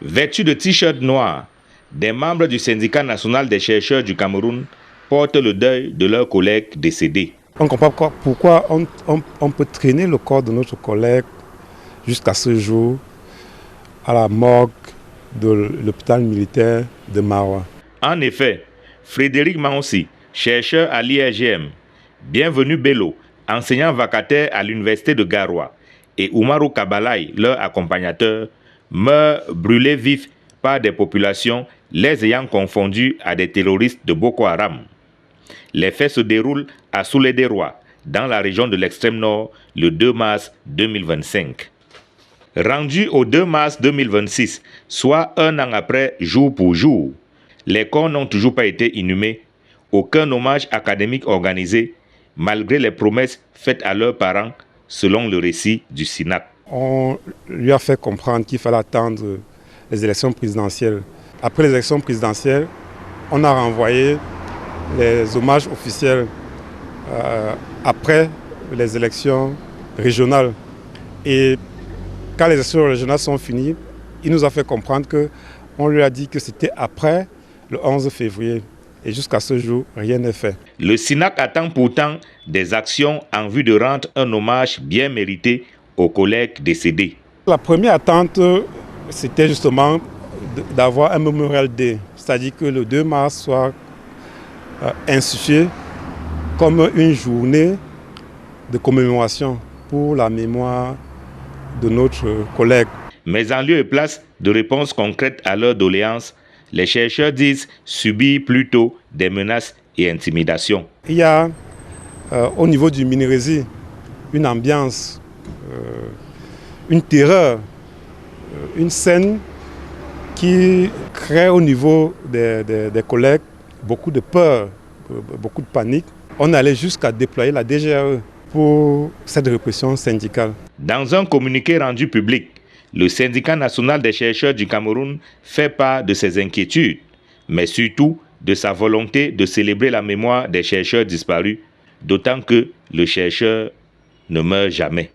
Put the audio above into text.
Vêtus de t-shirts noirs, des membres du syndicat national des chercheurs du Cameroun portent le deuil de leurs collègues décédés. On ne comprend pas pourquoi on peut traîner le corps de notre collègue jusqu'à ce jour à la morgue de l'hôpital militaire de Maroua. En effet, Frédéric Maonssi, chercheur à l'IRGM, Bienvenu Bello, enseignant vacataire à l'université de Garoua, et Oumarou Kabalaï, leur accompagnateur, meurent brûlés vifs par des populations les ayant confondus à des terroristes de Boko Haram. Les faits se déroulent à Soulé-des-Rois, dans la région de l'extrême nord, le 2 mars 2025. Rendu au 2 mars 2026, soit un an après jour pour jour, les corps n'ont toujours pas été inhumés, aucun hommage académique organisé, malgré les promesses faites à leurs parents, selon le récit du SYNAC. On lui a fait comprendre qu'il fallait attendre les élections présidentielles. Après les élections présidentielles, on a renvoyé les hommages officiels après les élections régionales. Et quand les élections régionales sont finies, il nous a fait comprendre qu'on lui a dit que c'était après le 11 février. Et jusqu'à ce jour, rien n'est fait. Le SYNAC attend pourtant des actions en vue de rendre un hommage bien mérité aux collègues décédés. La première attente, c'était justement d'avoir un Memorial Day, c'est-à-dire que le 2 mars soit institué comme une journée de commémoration pour la mémoire de notre collègue. Mais en lieu et place de réponses concrètes à leurs doléances, les chercheurs disent subir plutôt des menaces et intimidations. Il y a au niveau du Minérésie une ambiance, une terreur, une scène qui crée au niveau des collègues beaucoup de peur, beaucoup de panique. On allait jusqu'à déployer la DGRE pour cette répression syndicale. Dans un communiqué rendu public, le syndicat national des chercheurs du Cameroun fait part de ses inquiétudes, mais surtout de sa volonté de célébrer la mémoire des chercheurs disparus, d'autant que le chercheur ne meurt jamais.